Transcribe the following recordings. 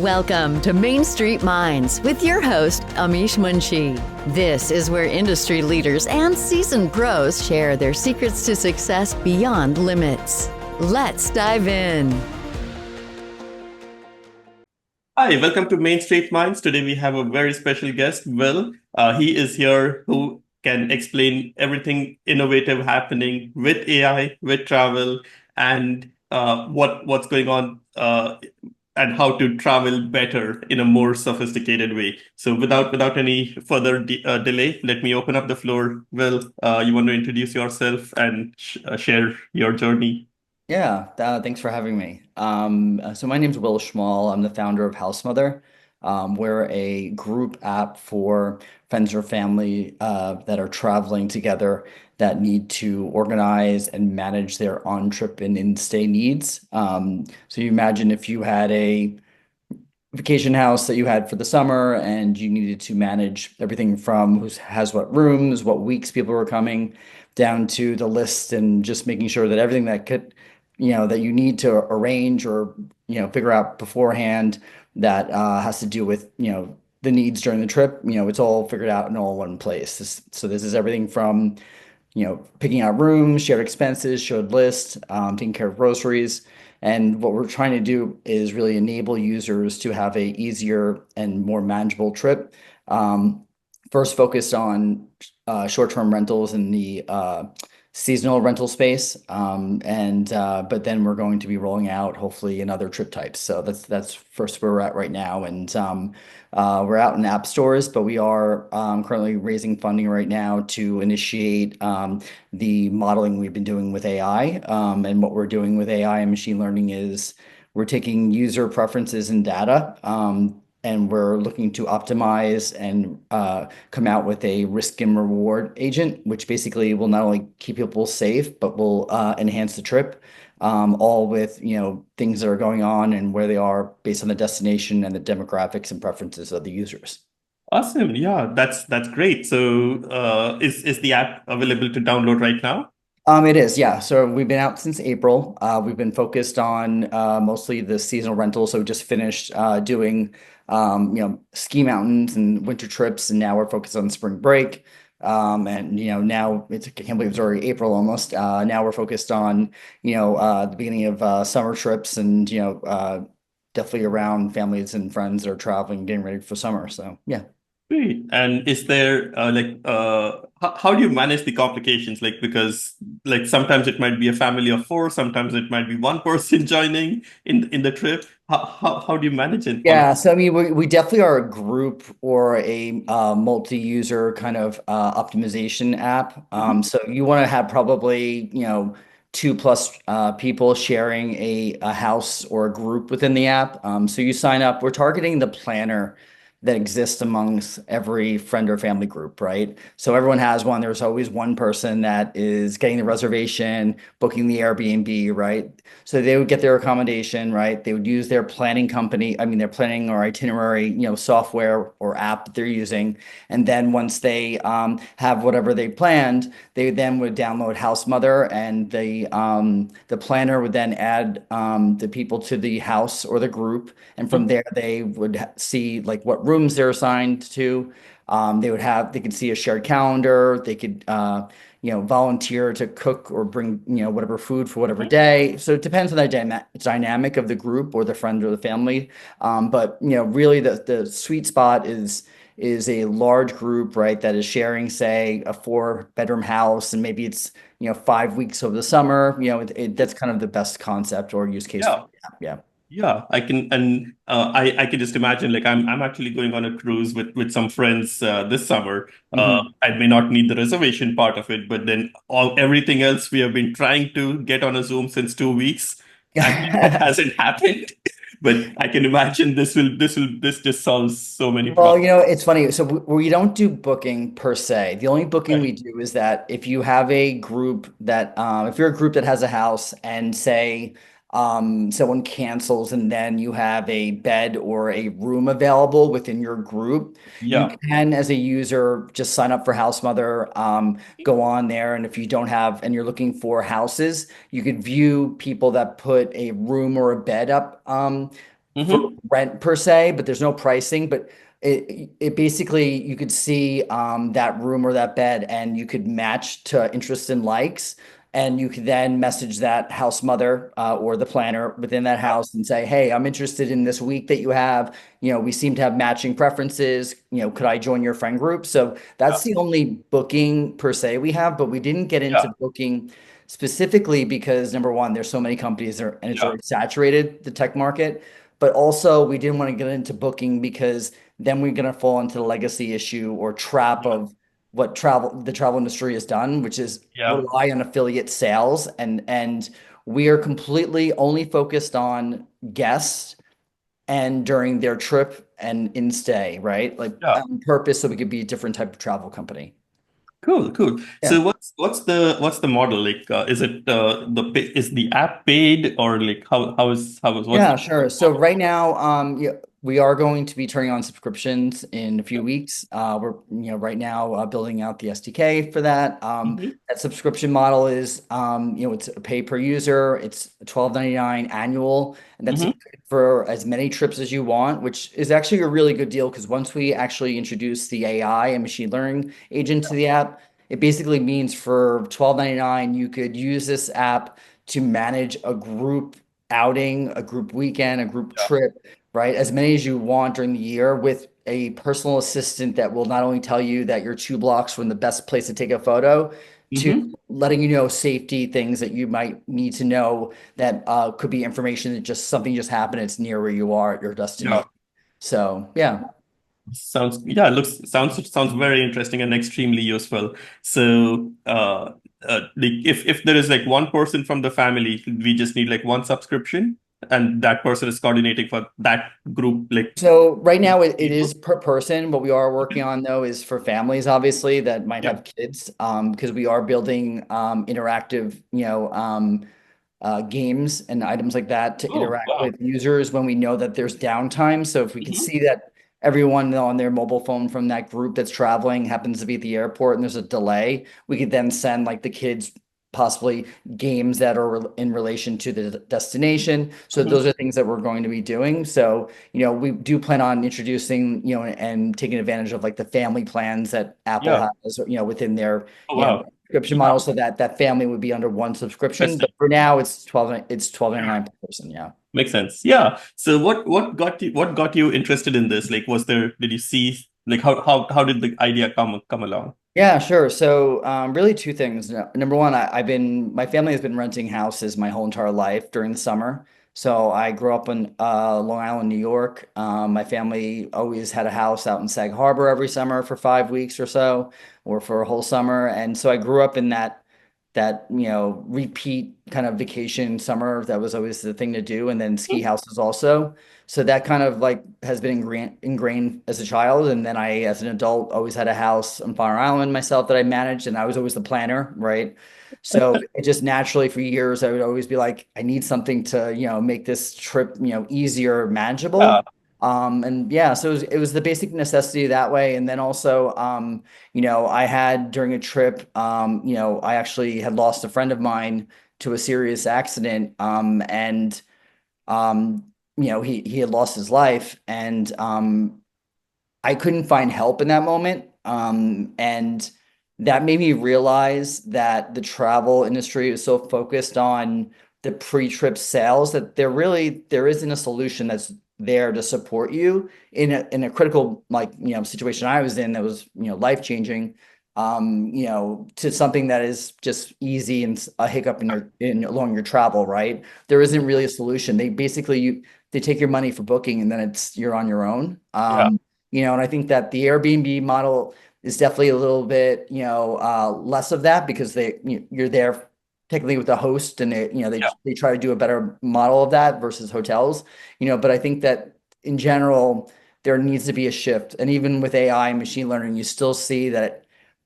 Welcome to Main Street Minds with your host, Amish Munshi. This is where industry leaders and seasoned pros share their secrets to success beyond limits. Let's dive in. Hi, welcome to Main Street Minds. Today we have a very special guest, Will. He is here who can explain everything innovative happening with AI, with travel, and what's going on and how to travel better in a more sophisticated way. So without any further delay, let me open up the floor. Will, you want to introduce yourself and share your journey? Yeah, thanks for having me. So my name's Will Schmahl. I'm the founder of HousMthr. We're a group app for friends or family that are traveling together that need to organize and manage their on-trip and in-stay needs. So you imagine if you had a vacation house that you had for the summer and you needed to manage everything from who has what rooms, what weeks people were coming, down to the list and just making sure that everything that could, that you need to arrange or, figure out beforehand that has to do with, the needs during the trip, it's all figured out in all one place. So this is everything from, picking out rooms, shared expenses, shared list, taking care of groceries. And what we're trying to do is really enable users to have a easier and more manageable trip. First focused on short-term rentals in the seasonal rental space, but then we're going to be rolling out hopefully in other trip types. So that's first where we're at right now, and we're out in app stores, but we are currently raising funding right now to initiate the modeling we've been doing with AI. And what we're doing with AI and machine learning is we're taking user preferences and data. And we're looking to optimize and come out with a risk and reward agent, which basically will not only keep people safe, but will enhance the trip, all with things that are going on and where they are based on the destination and the demographics and preferences of the users. Awesome. Yeah, that's great. So, is the app available to download right now? It is, yeah. So we've been out since April. We've been focused on mostly the seasonal rentals. So we just finished doing ski mountains and winter trips, and now we're focused on spring break. And now I can't believe it's already April almost. Now we're focused on the beginning of summer trips, and definitely around families and friends that are traveling, getting ready for summer. So yeah. Great. And is there how do you manage the complications? Because sometimes it might be a family of four, sometimes it might be one person joining in the trip. How do you manage it? Yeah, so I mean, we definitely are a group or a multi-user kind of optimization app. So you want to have probably, two plus people sharing a house or a group within the app. So you sign up. We're targeting the planner that exists amongst every friend or family group, right? So everyone has one. There's always one person that is getting the reservation, booking the Airbnb, right? So they would get their accommodation, right? They would use their planning company, their planning or itinerary, software or app that they're using. And then once they have whatever they planned, they then would download HousMthr, and the planner would then add the people to the house or the group. And from there, they would see what rooms they're assigned to. They could see a shared calendar. They could volunteer to cook or bring whatever food for whatever day. So it depends on the dynamic of the group or the friend or the family. But really the sweet spot is a large group, right, that is sharing, say, a 4-bedroom house, and maybe it's 5 weeks over the summer. That's kind of the best concept or use case. Yeah. Yeah. Yeah, I can, and I can just imagine. I'm actually going on a cruise with some friends this summer. I may not need the reservation part of it, but then everything else we have been trying to get on a Zoom since 2 weeks, and that hasn't happened. But I can imagine this just solves so many Well, problems. it's funny. So we don't do booking per se. The only booking we do is that if you have a group that, if you're a group that has a house and say, someone cancels and then you have a bed or a room available within your group, you Yeah. can, as a user, just sign up for HousMthr, go on there. And if you don't have, and you're looking for houses, you could view people that put a room or a bed up, for Mm-hmm. rent per se, but there's no pricing. But it basically, you could see that room or that bed, and you could match to interest and likes, and you could then message that house mother or the planner within that Yeah. house and say, "Hey, I'm interested in this week that you have. We seem to have matching preferences. Could I join your friend group?" So that's the only booking per se we have, but we didn't get Yeah. into booking specifically because number one, there's so many companies there, and it's Yeah. already saturated the tech market. But also, we didn't want to get into booking because then we're going to fall into the legacy issue or trap Yeah. of what the travel industry has done, which is Yeah. rely on affiliate sales, and we are completely only focused on guests and during their trip and in stay, right? Like Yeah. on purpose, so we could be a different type of travel company. Cool, cool. Yeah. So what's the model like? Is it is the app paid, or like how is what's Yeah, the sure. So model? right now, yeah, we are going to be turning on subscriptions in a few weeks. We're, right now building out the SDK for that. Mm-hmm. That subscription model is, it's a pay per user. It's $12.99 annual, and that's Mm-hmm. for as many trips as you want, which is actually a really good deal because once we actually introduce the AI and machine learning agent to the app, it basically means for $12.99 you could use this app to manage a group outing, a group weekend, a group Yeah. trip, right? As many as you want during the year with a personal assistant that will not only tell you that you're 2 blocks from the best place to take a photo, to Mm-hmm. letting you know safety things that you might need to know that could be information that just something just happened. It's near where you are at your Yeah. destination. So yeah. Sounds very interesting and extremely useful. So like if there is like one person from the family, we just need like one subscription, and that person is coordinating for that group, like So right now it people. is per person. What we are working Okay. on though is for families, obviously, that might Yeah. have kids, because we are building interactive, games and items like that to Oh, interact wow. with users when we know that there's downtime. So if we can Hmm. see that everyone on their mobile phone from that group that's traveling happens to be at the airport and there's a delay, we could then send like the kids possibly games that are in relation to the destination. So Hmm. those are things that we're going to be doing. So, we do plan on introducing, and taking advantage of like the family plans that Apple Yeah. has, within their, Oh, wow. subscription Yeah. model so that that family would be under one subscription. Interesting. But for now, it's Yeah. 12.99 per person. Yeah. Makes sense. Yeah. So what got you interested in this? Like, did you see like how did the idea come along? Yeah, sure. So, really two things. Number one, my family has been renting houses my whole entire life during the summer. So I grew up in Long Island, New York. My family always had a house out in Sag Harbor every summer for 5 weeks or so, or for a whole summer. And so I grew up in that repeat kind of vacation summer. That was always the thing to do, and then ski houses also. So that kind of like has been ingrained as a child. And then I, as an adult, always had a house on Fire Island myself that I managed, and I was always the planner, right? So it just naturally for years, I would always be like, I need something to, make this trip, easier, Yeah. manageable. And yeah, so it was the basic necessity that way. And then also, I had during a trip, I actually had lost a friend of mine to a serious accident. And he had lost his life, and I couldn't find help in that moment. And that made me realize that the travel industry is so focused on the pre-trip sales that there isn't a solution that's there to support you in a critical like situation I was in that was life changing, to something that is just easy and a hiccup in along your travel, right? There isn't really a solution. They take your money for booking and then you're on your own. Yeah. And I think that the Airbnb model is definitely a little bit, less of that because you're there technically with the host, and Yeah. they try to do a better model of that versus hotels, but I think that in general, there needs to be a shift. And even with AI and machine learning, you still see that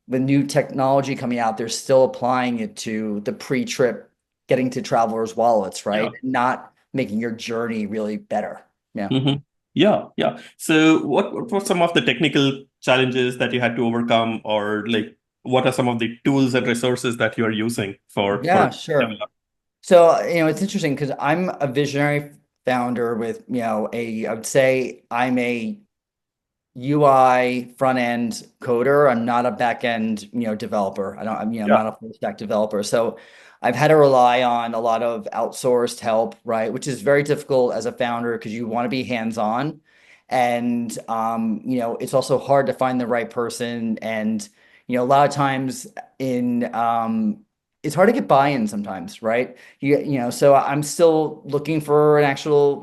the new technology coming out, they're still applying it to the pre-trip getting to travelers' wallets, Yeah. right? Not making your journey really better. Yeah. Hmm. Yeah, yeah. So what were some of the technical challenges that you had to overcome, or like what are some of the tools and resources that you are using for Yeah, sure. develop? So, it's interesting because I'm a visionary founder with, I would say I'm a UI front end coder. I'm not a back end, developer. I'm Yeah. not a full stack developer. So I've had to rely on a lot of outsourced help, right? Which is very difficult as a founder because you want to be hands on. And, it's also hard to find the right person. And, a lot of times it's hard to get buy-in sometimes, right? So I'm still looking for an actual,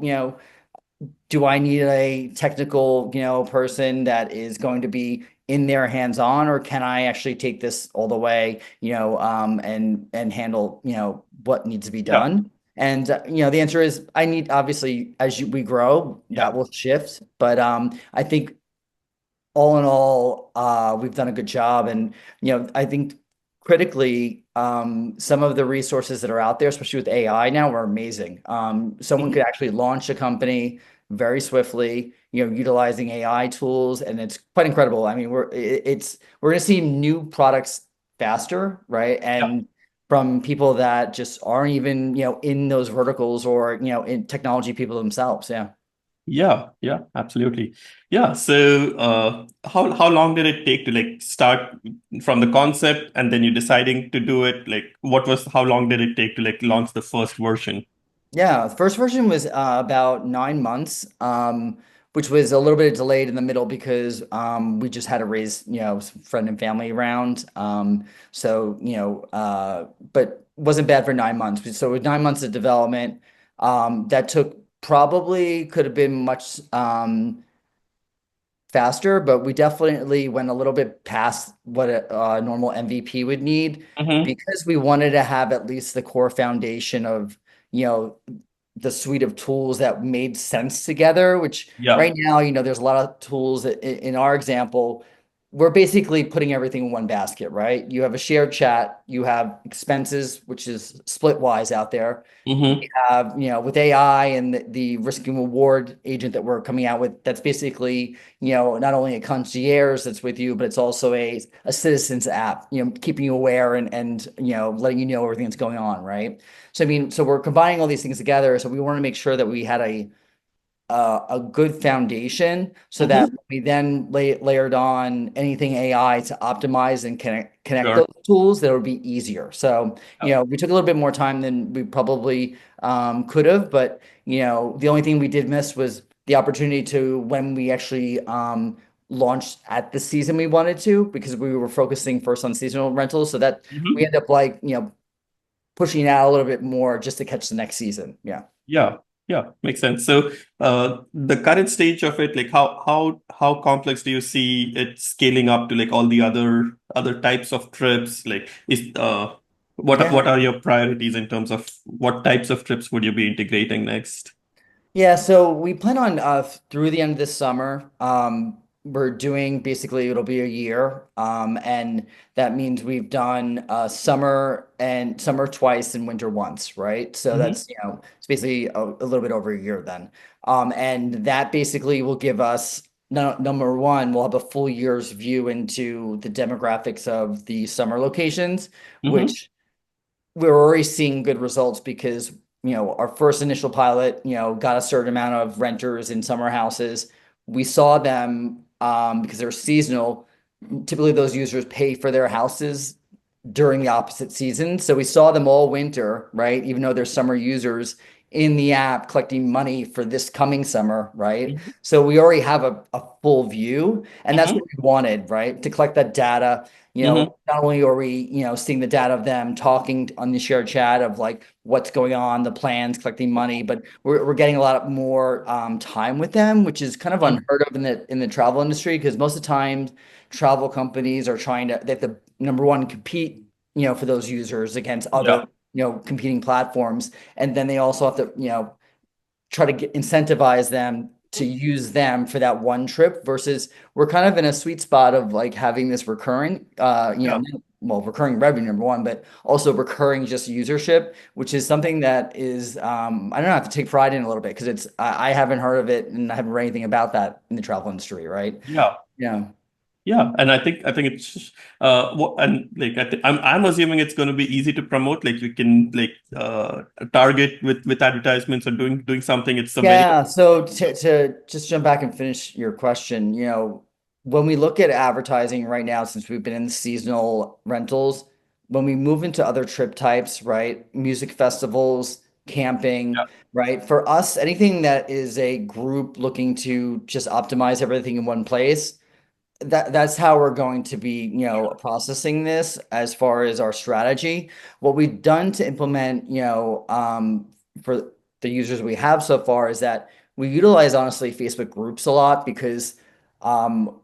do I need a technical, person that is going to be in there hands-on, or can I actually take this all the way, and handle, what needs to be Yeah. done? And the answer is I need obviously we grow, Yeah. that will shift. But I think all in all, we've done a good job. And, I think critically, some of the resources that are out there, especially with AI now, are amazing. Someone Mhm. could actually launch a company very swiftly, utilizing AI tools, and it's quite incredible. I mean, we're going to see new products faster, right? Yeah. And from people that just aren't even, in those verticals, or, in technology people themselves. Yeah. Yeah, yeah, absolutely. Yeah. So, how long did it take to like start from the concept and then you deciding to do it? Like, how long did it take to like launch the first version? Yeah, the first version was about 9 months, which was a little bit delayed in the middle because we just had to raise, some friend and family around. So, but wasn't bad for 9 months. So with 9 months of development, that took probably could have been much faster, but we definitely went a little bit past what a normal MVP would need Mm-hmm. because we wanted to have at least the core foundation of, you know, the suite of tools that made sense together, which Yeah. right now, there's a lot of tools that in our example, we're basically putting everything in one basket, right? You have a shared chat, you have expenses, which is Splitwise out there. Mm-hmm. We have, with AI and the risk and reward agent that we're coming out with, that's basically, not only a concierge that's with you, but it's also a citizens app, keeping you aware and letting you know everything that's going on, right? So I mean, so we're combining all these things together. So we want to make sure that we had a good foundation so that Mm-hmm. we then layered on anything AI to optimize and connect those Sure. tools, that would be easier. So, Yeah. we took a little bit more time than we probably could have, but the only thing we did miss was the opportunity to when we actually launched at the season we wanted to, because we were focusing first on seasonal rentals. So that we Mm-hmm. end up like, pushing it out a little bit more just to catch the next season. Yeah. Yeah. Yeah. Makes sense. So, the current stage of it, like how complex do you see it scaling up to like all the other types of trips? Like, Yeah. what are your priorities in terms of what types of trips would you be integrating next? Yeah, so we plan on through the end of this summer. We're doing basically it'll be a year. And that means we've done summer twice and winter once, right? So Mm-hmm. that's, it's basically a little bit over a year then. And that basically will give us no, number one, we'll have a full year's view into the demographics of the summer locations, Mm-hmm. which we're already seeing good results because our first initial pilot got a certain amount of renters in summer houses. We saw them because they're seasonal. Typically those users pay for their houses during the opposite season, so we saw them all winter, right? Even though they're summer users in the app collecting money for this coming summer, right? So we already have a full view, and that's what Mm-hmm. we wanted, right? To collect that data. Mm-hmm. Not only are we, seeing the data of them talking on the shared chat of like what's going on, the plans, collecting money, but we're getting a lot more time with them, which is kind of Mm-hmm. unheard of in the travel industry, because most of the time travel companies are trying to they have to number one compete, for those users against other, Yeah. competing platforms, and then they also have to, try to incentivize them to use them for that one trip versus we're kind of in a sweet spot of like having this recurring, Yeah. well, recurring revenue, number one, but also recurring just usership, which is something that is, I don't know, I have to take pride in a little bit because I haven't heard of it and I haven't read anything about that in the travel industry, right? Yeah. Yeah. Yeah, and I think it's and like I'm assuming it's going to be easy to promote. Like you can like target with advertisements or doing something. It's a very Yeah, so to just jump back and finish your question, when we look at advertising right now, since we've been in the seasonal rentals, when we move into other trip types, right? Music festivals, yeah. camping, right? For us, anything that is a group looking to just optimize everything in one place, that's how we're going to be, processing this as far as our strategy. What we've done to implement, for the users we have so far is that we utilize honestly Facebook groups a lot because um,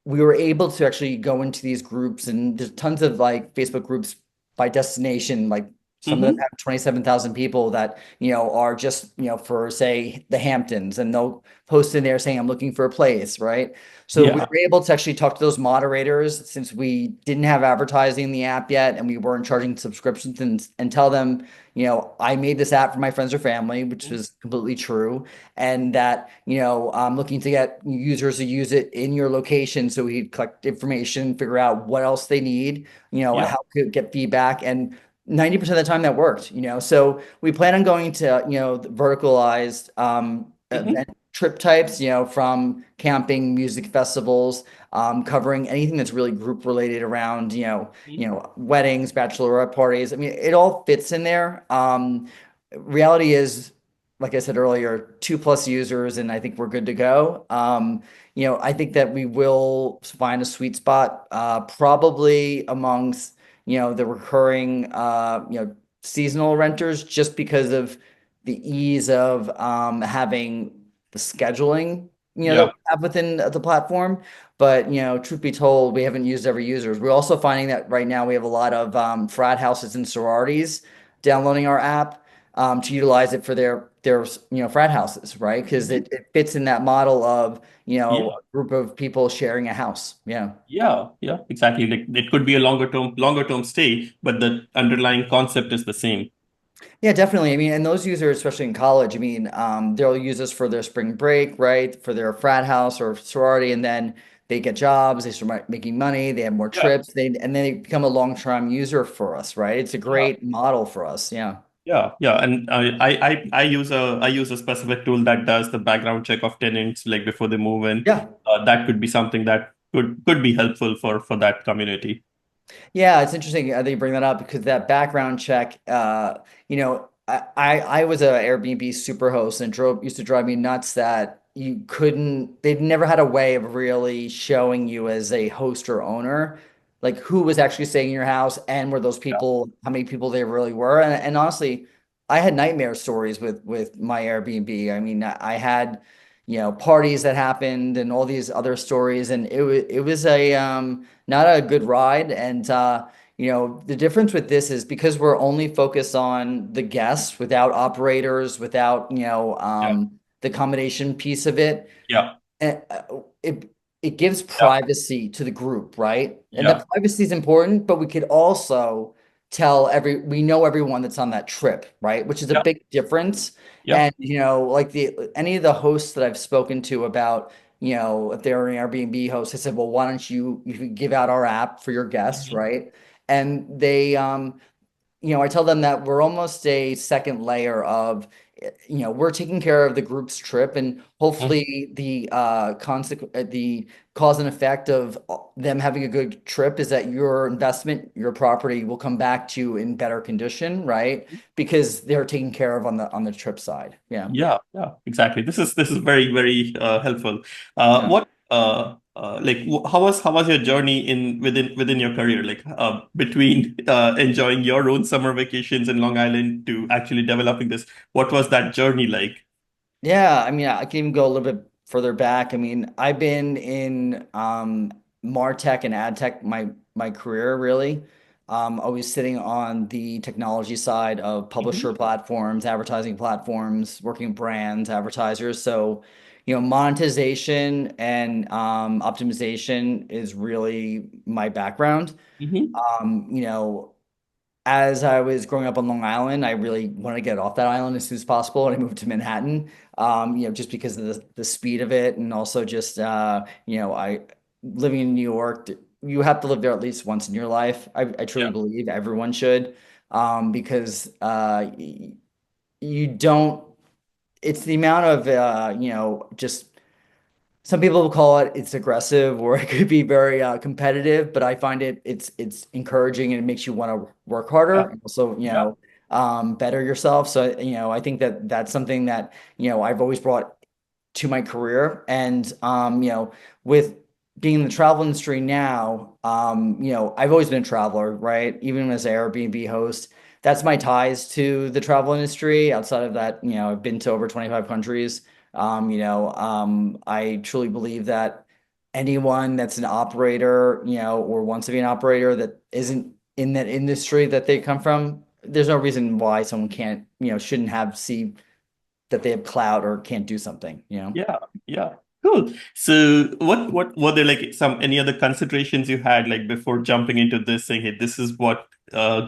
we were able to actually go into these groups and there's tons of like Facebook groups by destination, like some of them Mm-hmm. have 27,000 people that, are just, for say the Hamptons and they'll post in there saying, I'm looking for a place, right? So we Yeah. were able to actually talk to those moderators since we didn't have advertising in the app yet and we weren't charging subscriptions and tell them, I made this app for my friends or family, which is completely true and that I'm looking to get users to use it in your location so we collect information, figure out what else they need, Yeah. how to get feedback, and 90% of the time that worked. So we plan on going to the verticalized Mm-hmm. event trip types, from camping, music festivals, covering anything that's really group related around weddings, bachelorette parties. I mean, it all fits in there. Reality is, like I said earlier, 2+ users, and I think we're good to go. I think that we will find a sweet spot, probably amongst, the recurring, seasonal renters, just because of the ease of having the scheduling, that we Yeah. have within the platform. But, truth be told, we haven't used every users. We're also finding that right now we have a lot of frat houses and sororities downloading our app to utilize it for their frat houses, right? Because Mm-hmm. it fits in that model of Yeah. a group of people sharing a house. Yeah. Yeah. Yeah. Exactly. Like it could be a longer term stay, but the underlying concept is the same. Yeah, definitely. I mean, and those users, especially in college, I mean, they'll use this for their spring break, right? For their frat house or sorority, and then they get jobs, they start making money, they have more Yeah. trips, and then they become a long-term user for us, right? It's a Yeah. great model for us. Yeah. Yeah, yeah, and I use a specific tool that does the background check of tenants like before they move in. Yeah. That could be something that could be helpful for that community. Yeah, it's interesting that you bring that up because that background check, I was a Airbnb superhost and used to drive me nuts that they'd never had a way of really showing you as a host or owner, like who was actually staying in your house and were those Yeah, people, how many people they really were. And honestly, I had nightmare stories with my Airbnb. I mean, I had, parties that happened and all these other stories, and it was a not a good ride. And the difference with this is because we're only focused on the guests without operators, without yeah, the accommodation piece of it, yeah, and it gives yeah, privacy to the group, right? And yeah, the privacy is important, but we could also tell we know everyone that's on that trip, right? Which is a yeah, big difference. yeah, And like any of the hosts that I've spoken to about, if they're an Airbnb host, I said, well, why don't you could give out our app for your guests, mhm, right? And they I tell them that we're almost a second layer of, we're taking care of the group's trip and mhm, hopefully the cause and effect of them having a good trip is that your investment, your property will come back to you in better condition, right? Because they're taken care of on the trip side. Yeah. yeah, yeah, exactly. This is very very helpful. Yeah. What like how was your journey within your career, like between enjoying your own summer vacations in Long Island to actually developing this? What was that journey like? Yeah, I mean, I can even go a little bit further back. I mean, I've been in MarTech and ad tech my career really. Always sitting on the technology side of publisher Mhm. platforms, advertising platforms, working with brands, advertisers. So, monetization and optimization is really my background. Mhm. Um, you know, as I was growing up on Long Island, I really wanted to get off that island as soon as possible, and I moved to Manhattan. Just because of the speed of it, and also just I living in New York, you have to live there at least once in your life. I truly Yeah. believe everyone should, because you don't, it's the amount of, just some people will call it's aggressive or it could be very competitive, but I find it's encouraging and it makes you want to work harder Yeah. and also, Yeah. better yourself. So, I think that that's something that, I've always brought to my career. And with being in the travel industry now, I've always been a traveler, right? Even as an Airbnb host, that's my ties to the travel industry. Outside of that, I've been to over 25 countries. I truly believe that anyone that's an operator, or wants to be an operator that isn't in that industry that they come from, there's no reason why someone can't, shouldn't have see that they have clout or can't do something. Yeah. Yeah. Cool. So what were there like some any other considerations you had like before jumping into this saying, hey, this is what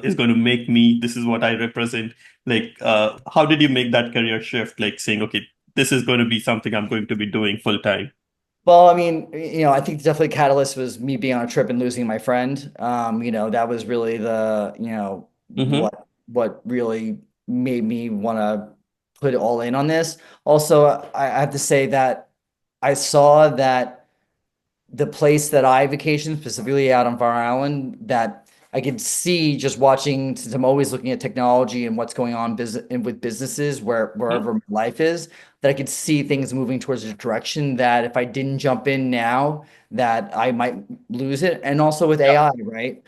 is going to make me, this is what I represent. Like how did you make that career shift? Like saying, okay, this is going to be something I'm going to be doing full time. Well, I mean, I think definitely catalyst was me being on a trip and losing my friend. That was really the, Mm-hmm. what really made me want to put it all in on this. Also, I have to say that I saw that the place that I vacation, specifically out on Fire Island, that I could see just watching, since I'm always looking at technology and what's going on business with businesses wherever my life is, that I could see things moving towards a direction that if I didn't jump in now, that I might lose it. And also with Yeah. AI, right?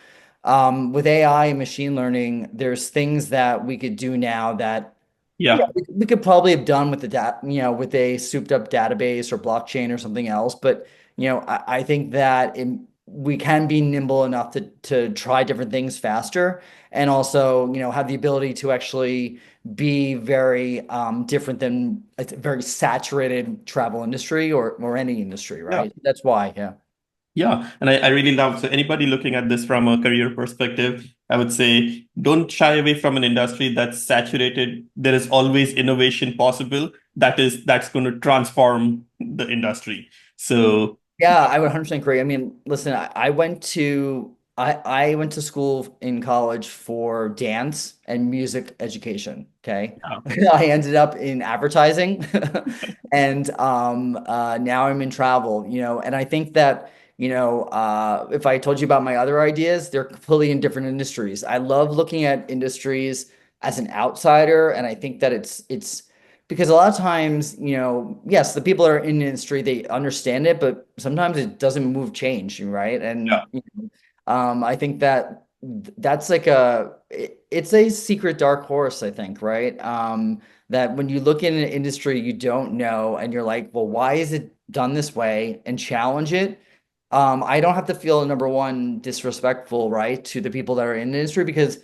With AI and machine learning, there's things that we could do now that Yeah. we could probably have done with the with a souped up database or blockchain or something else. But, I think that we can be nimble enough to try different things faster and also, have the ability to actually be very different than a very saturated travel industry or any industry, Yeah. right? That's why, yeah. Yeah, and I really love so anybody looking at this from a career perspective, I would say don't shy away from an industry that's saturated. There is always innovation possible that's going to transform the industry. So Yeah, I would 100% agree. I mean, listen, I went to school in college for dance and music education. Okay. yeah, I ended up in advertising and now I'm in travel, and I think that, if I told you about my other ideas, they're completely in different industries. I love looking at industries as an outsider, and I think that it's because a lot of times, yes, the people that are in the industry, they understand it, but sometimes it doesn't move change, right? yeah, And I think that that's like it's a secret dark horse, I think, right? That when you look in an industry you don't know and you're like, well, why is it done this way? And challenge it. I don't have to feel, number one, disrespectful, right, to the people that are in the industry because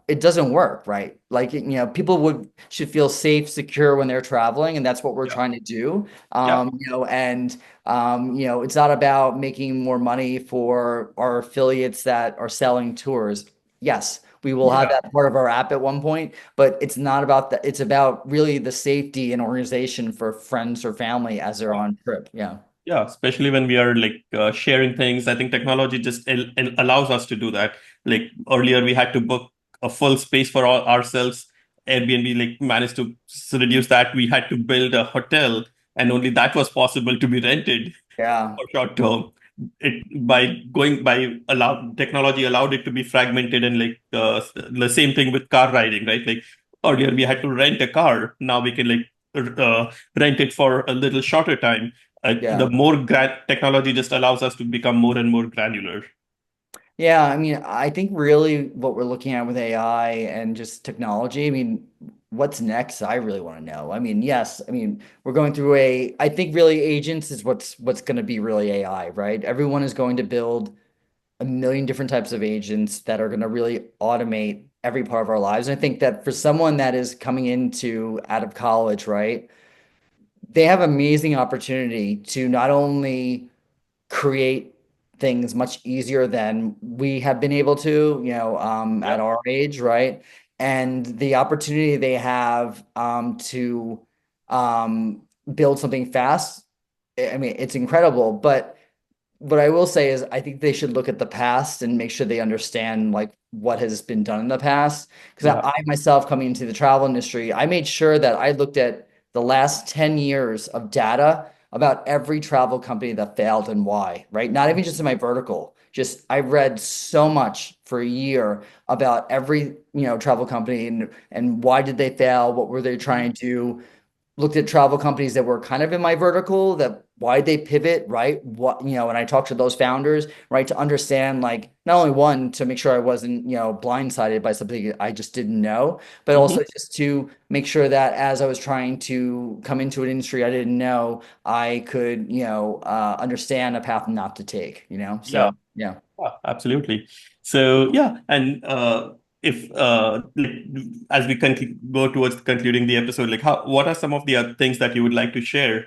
it doesn't work, right? Like, people should feel safe, secure when they're traveling, and that's what we're yeah, trying to do. yeah, And it's not about making more money for our affiliates that are selling tours. Yes, we will have yeah. that part of our app at one point, but it's not about that. It's about really the safety and organization for friends or family as they're on trip. Yeah. Yeah, especially when we are like sharing things. I think technology just allows us to do that. Like earlier, we had to book a full space for ourselves. Airbnb like managed to reduce that. We had to build a hotel, and only that was possible to be rented Yeah. for short term. It by going by allow technology allowed it to be fragmented and like the same thing with car riding, right? Like earlier we had to rent a car. Now we can like rent it for a little shorter time. The Yeah. more technology just allows us to become more and more granular. Yeah, I mean, I think really what we're looking at with AI and just technology, I mean, what's next? I really want to know. I mean, yes, I mean, we're going through I think really agents is what's going to be really AI, right? Everyone is going to build a million different types of agents that are going to really automate every part of our lives. And I think that for someone that is coming into out of college, right, they have amazing opportunity to not only create things much easier than we have been able to, Yeah, at our age, right? And the opportunity they have to build something fast, I mean, it's incredible. But what I will say is I think they should look at the past and make sure they understand like what has been done in the past. Because Yeah. I myself coming into the travel industry, I made sure that I looked at the last 10 years of data about every travel company that failed and why, right? Not even just in my vertical. Just I read so much for a year about every, travel company and why did they fail? What were they trying to do? Looked at travel companies that were kind of in my vertical, that why they pivot, right? What, and I talked to those founders, right, to understand like not only one, to make sure I wasn't, blindsided by something I just didn't know, but Mhm. also just to make sure that as I was trying to come into an industry I didn't know, I could, understand a path not to take, Yeah. so yeah. Yeah, absolutely. So yeah, and if like, as we go towards concluding the episode, like what are some of the other things that you would like to share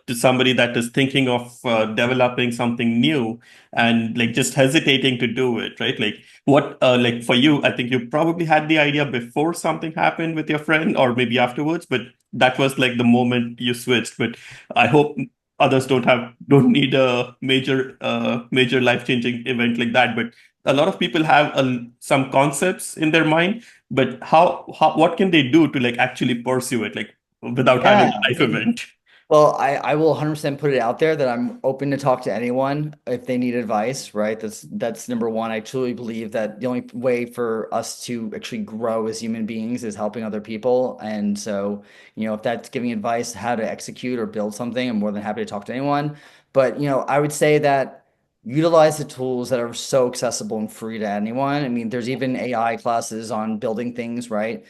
to somebody that is thinking of developing something new and like just hesitating to do it, right? Like what like for you, I think you probably had the idea before something happened with your friend or maybe afterwards, but that was like the moment you switched. But I hope others don't need a major life-changing event like that, but a lot of people have some concepts in their mind, but how what can they do to like actually pursue it like without having Yeah, a I life mean, event? well, I will 100% put it out there that I'm open to talk to anyone if they need advice, right? That's number one. I truly believe that the only way for us to actually grow as human beings is helping other people. And so, if that's giving advice how to execute or build something, I'm more than happy to talk to anyone. But, I would say that utilize the tools that are so accessible and free to anyone. I mean, there's even AI classes on building things, right?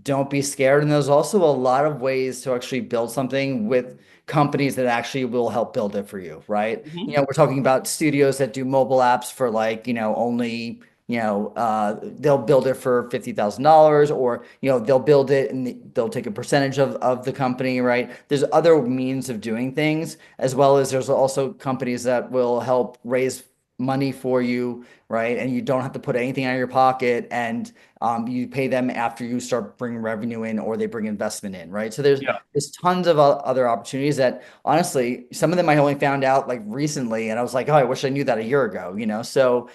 Don't be scared. And there's also a lot of ways to actually build something with companies that actually will help build it for you, right? Mhm. We're talking about studios that do mobile apps for like, only, they'll build it for $50,000 or, they'll build it and they'll take a percentage of the company, right? There's other means of doing things, as well as there's also companies that will help raise money for you, right? And you don't have to put anything out of your pocket, and you pay them after you start bringing revenue in or they bring investment in, right? So there's Yeah. there's tons of other opportunities that honestly, some of them I only found out like recently, and I was like, oh, I wish I knew that a year ago, So,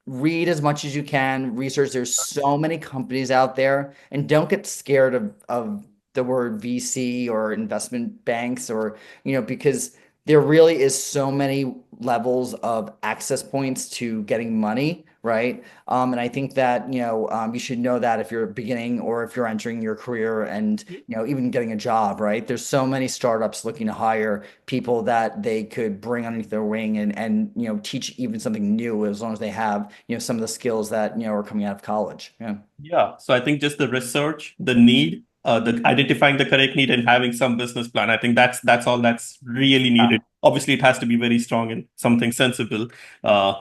read as much as you can, research. There's so many companies out there, and don't get scared of the word VC or investment banks or, because there really is so many levels of access points to getting money, right? And I think that, you should know that if you're beginning or if you're entering your career and, even getting a job, right? There's so many startups looking to hire people that they could bring underneath their wing and, teach even something new as long as they have, some of the skills that, are coming out of college. Yeah. Yeah. So I think just the research, the need, the identifying the correct need and having some business plan. I think that's all that's really needed. Obviously, it has to be very strong and something sensible. Uh,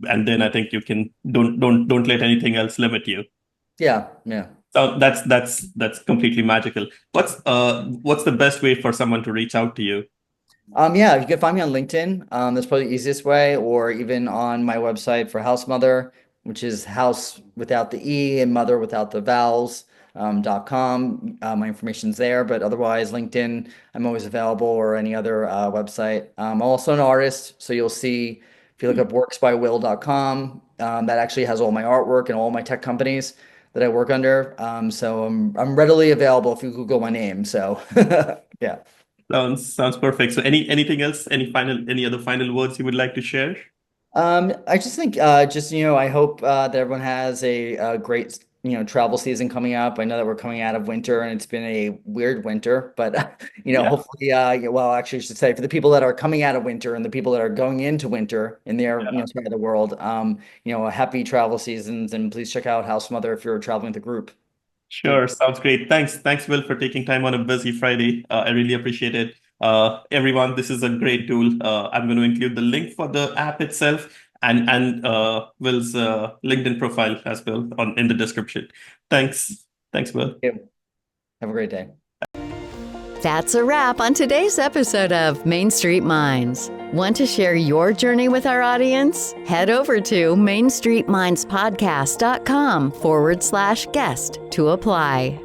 and then I think you can don't let anything else limit you. Yeah. Yeah. So that's completely magical. What's the best way for someone to reach out to you? Yeah, you can find me on LinkedIn. That's probably the easiest way, or even on my website for HousMthr, which is house without the E and mother without the vowels, .com. My information's there, but otherwise, LinkedIn, I'm always available, or any other website. I'm also an artist, so you'll see if you look up worksbywill.com, that actually has all my artwork and all my tech companies that I work under. So I'm readily available if you Google my name. So yeah. Sounds perfect. So anything else? Any other final words you would like to share? I just think, I hope that everyone has a great, travel season coming up. I know that we're coming out of winter and it's been a weird winter, but Yeah, hopefully, yeah, well, actually, I should say for the people that are coming out of winter and the people that are going into winter in their, yeah. side of the world, happy travel seasons, and please check out HousMthr if you're traveling with a group. Sure, sounds great. Thanks, Will, for taking time on a busy Friday. I really appreciate it. Everyone, this is a great tool. I'm going to include the link for the app itself and Will's LinkedIn profile as well on in the description. Thanks, Will. Thank you. Have a great day. That's a wrap on today's episode of Main Street Minds. Want to share your journey with our audience? Head over to mainstreetmindspodcast.com/guest to apply.